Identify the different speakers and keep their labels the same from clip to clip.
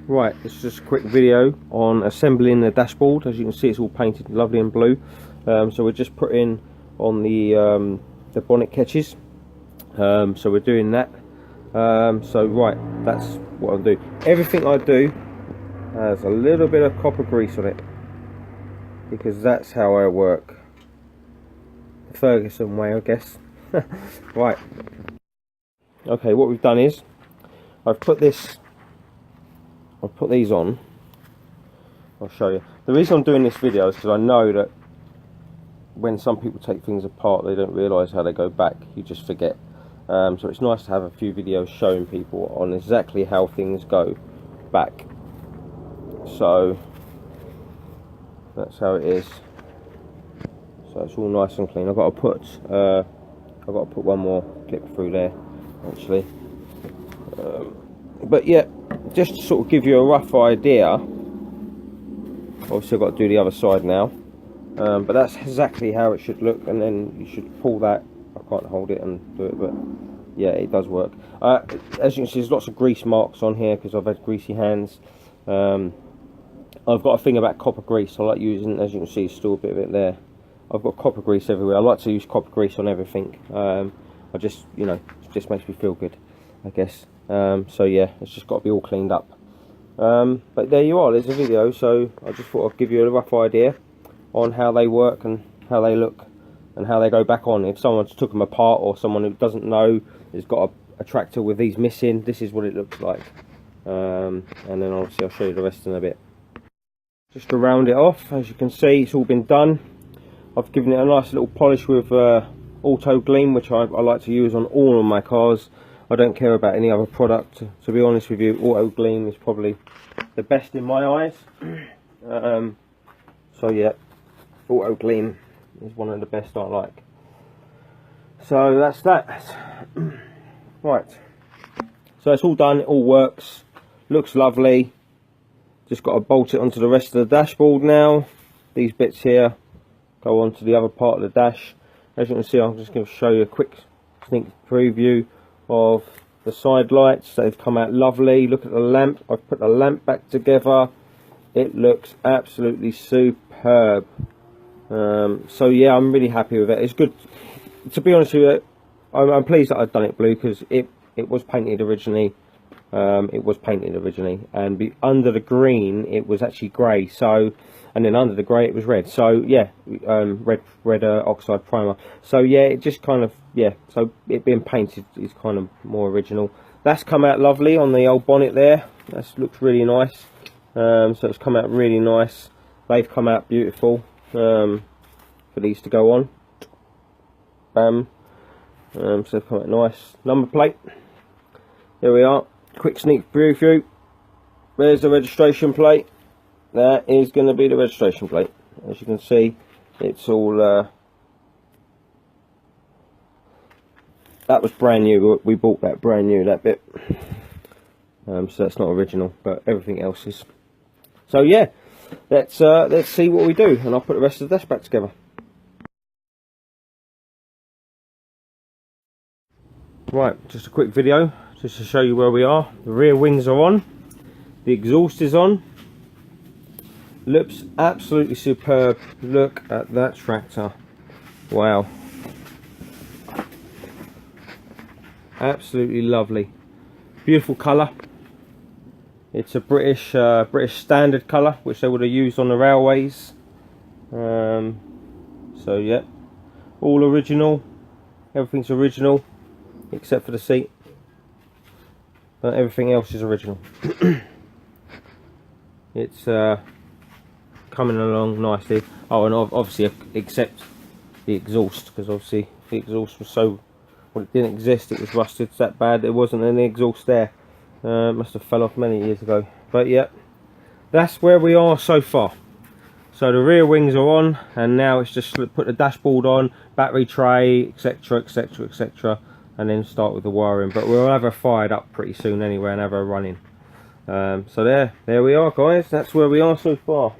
Speaker 1: Right, it's just a quick video on assembling the dashboard. As you can see, it's all painted lovely and blue. So we're just putting on the bonnet catches. So we're doing that. So right, that's what I'll do. Everything I do has a little bit of copper grease on it, because that's how I work. The Ferguson way, I guess. Right. Okay, what we've done is I've put these on. I'll show you. The reason I'm doing this video is because I know that when some people take things apart, they don't realise how they go back. You just forget. So it's nice to have a few videos showing people on exactly how things go back. So that's how it is. So it's all nice and clean. I've got to put one more clip through there, actually. But yeah, just to sort of give you a rough idea. Obviously I've got to do the other side now, but that's exactly how it should look. And then you should pull that. I can't hold it and do it, but yeah, it does work. As you can see, there's lots of grease marks on here because I've had greasy hands. I've got a thing about copper grease. I like using, as you can see, still a bit of it there. I've got copper grease everywhere. I like to use copper grease on everything. I just, you know, it just makes me feel good, I guess. So yeah, it's just got to be all cleaned up. But there you are, there's a video. So I just thought I'd give you a rough idea on how they work and how they look and how they go back on. If someone's took them apart, or someone who doesn't know has got a tractor with these missing, this is what it looks like. And then obviously I'll show you the rest in a bit. Just to round it off, as you can see, it's all been done. I've given it a nice little polish with Auto Gleam, which I like to use on all of my cars. I don't care about any other product, to be honest with you. Auto Gleam is probably the best in my eyes. So yeah, Auto Gleam is one of the best I like. So that's that. Right, so it's all done, it all works, looks lovely. Just got to bolt it onto the rest of the dashboard now. These bits here go onto the other part of the dash. As you can see, I'm just going to show you a quick sneak preview of the side lights. They've come out lovely. Look at the lamp. I've put the lamp back together. It looks absolutely superb. So yeah, I'm really happy with it. It's good. To be honest with you, I'm pleased that I've done it blue, because it was painted originally. And under the green it was actually grey. So, and then under the grey it was red. So yeah, red oxide primer. So yeah, it just kind of, yeah. So it being painted is kind of more original. That's come out lovely on the old bonnet there. That looks really nice. So it's come out really nice. They've come out beautiful for these to go on. Bam. So they've come out nice. Number plate. Here we are. Quick sneak preview. There's the registration plate. That is going to be the registration plate. As you can see, it's all that was brand new. We bought that brand new, that bit. So that's not original, but everything else is. So yeah, let's see what we do, and I'll put the rest of the dash back together. Right, just a quick video just to show you where we are. The rear wings are on, the exhaust is on. Looks absolutely superb. Look at that tractor. Wow, absolutely lovely, beautiful colour. It's a British standard colour, which they would have used on the railways. So yeah, all original. Everything's original except for the seat, but everything else is original. It's coming along nicely. Oh, and obviously except the exhaust, because obviously the exhaust was so, well, it didn't exist, it was rusted, it's that bad. There wasn't any exhaust there. Must have fell off many years ago. But yeah, that's where we are so far. So the rear wings are on, and now it's just put the dashboard on, battery tray, etc, etc, etc, and then start with the wiring. But we'll have her fired up pretty soon anyway and have her running. So there we are, guys. That's where we are so far.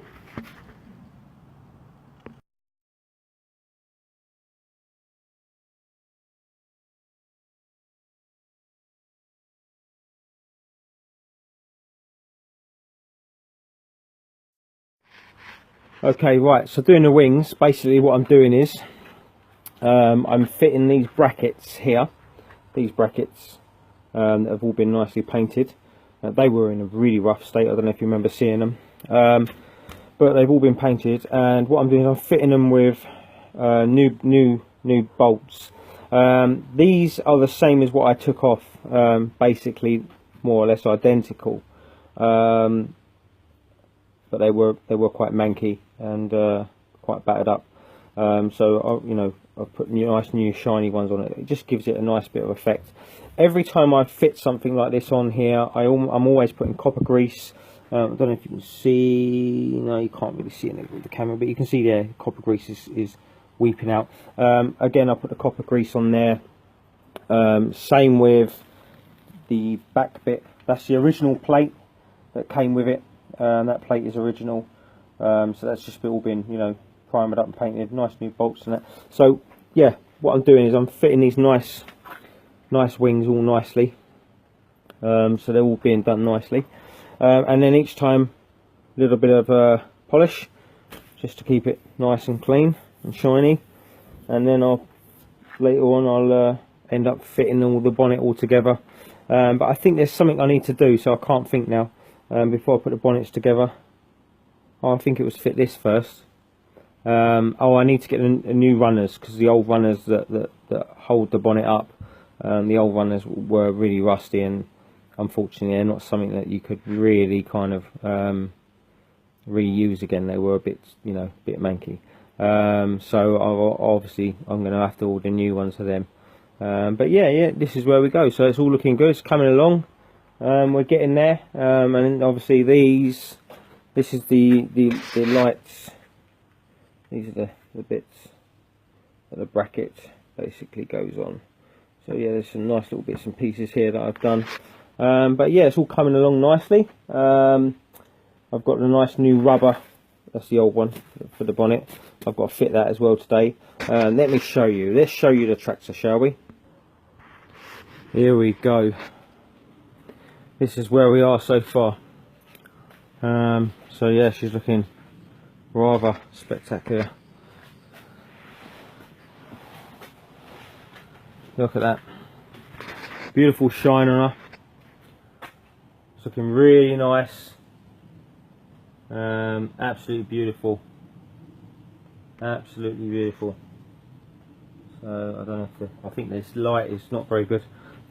Speaker 1: Okay, right, so doing the wings, basically what I'm doing is I'm fitting these brackets here, these brackets that have all been nicely painted. They were in a really rough state, I don't know if you remember seeing them, but they've all been painted, and what I'm doing is I'm fitting them with new bolts. These are the same as what I took off, basically more or less identical, but they were quite manky and quite battered up. So you know, I've put nice new shiny ones on it. It just gives it a nice bit of effect. Every time I fit something like this on here, I'm always putting copper grease. I don't know if you can see. No, you can't really see it with the camera, but you can see there copper grease is weeping out. Again, I put the copper grease on there. Same with the back bit. That's the original plate that came with it. That plate is original, so that's just all been, you know, primered up and painted. Nice new bolts and that. So yeah, what I'm doing is I'm fitting these nice wings all nicely, so they're all being done nicely, and then each time a little bit of polish just to keep it nice and clean and shiny, and then later on I'll end up fitting all the bonnet all together. But I think there's something I need to do, so I can't think now. Before I put the bonnets together, I think it was fit this first. Oh, I need to get a new runners, because the old runners that hold the bonnet up, the old runners were really rusty, and unfortunately they're not something that you could really kind of reuse again. They were a bit, you know, a bit manky. So obviously I'm going to have to order new ones for them. But yeah, this is where we go. So it's all looking good. It's coming along. We're getting there, and then obviously this is the lights. These are the bits that the bracket basically goes on. So yeah, there's some nice little bits and pieces here that I've done. But yeah, it's all coming along nicely. I've got the nice new rubber. That's the old one for the bonnet. I've got to fit that as well today. Let me show you. Let's show you the tractor, shall we? Here we go. This is where we are so far. So yeah, she's looking rather spectacular. Look at that. Beautiful shine on her. It's looking really nice. Absolutely beautiful. Absolutely beautiful. So I don't know if I think this light is not very good.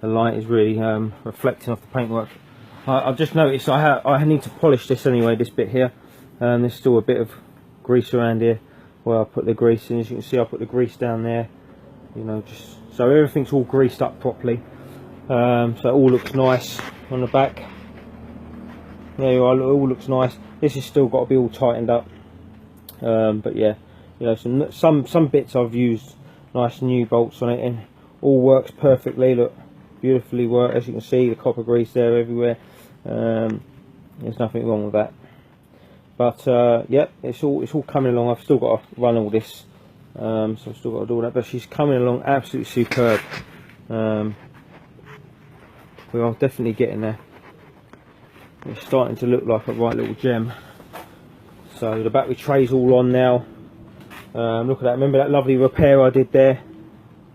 Speaker 1: The light is really reflecting off the paintwork. I've just noticed I need to polish this anyway, this bit here. There's still a bit of grease around here where I put the grease in. As you can see, I put the grease down there. You know, just so everything's all greased up properly. So it all looks nice on the back. There you are, it all looks nice. This has still got to be all tightened up. But yeah, you know, some bits I've used nice new bolts on it, and all works perfectly. Look, beautifully worked. As you can see, the copper grease there everywhere. There's nothing wrong with that. But yeah, it's all coming along. I've still got to run all this, so I've still got to do all that. But she's coming along absolutely superb. We are definitely getting there. It's starting to look like a right little gem. So the battery tray's all on now. Look at that. Remember that lovely repair I did there?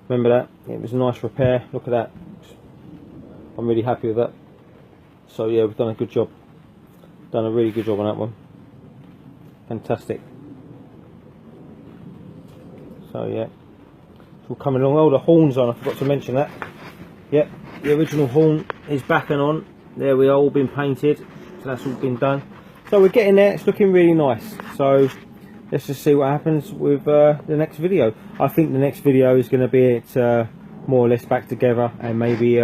Speaker 1: Remember that? It was a nice repair. Look at that. I'm really happy with that. So yeah, we've done a good job. Done a really good job on that one. Fantastic. So yeah, it's all coming along. Oh, the horn's on. I forgot to mention that. Yep, the original horn is back and on. There we are, all been painted. So that's all been done. So we're getting there. It's looking really nice. So let's just see what happens with the next video. I think the next video is going to be it more or less back together, and maybe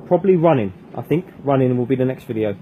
Speaker 1: probably running. I think running will be the next video.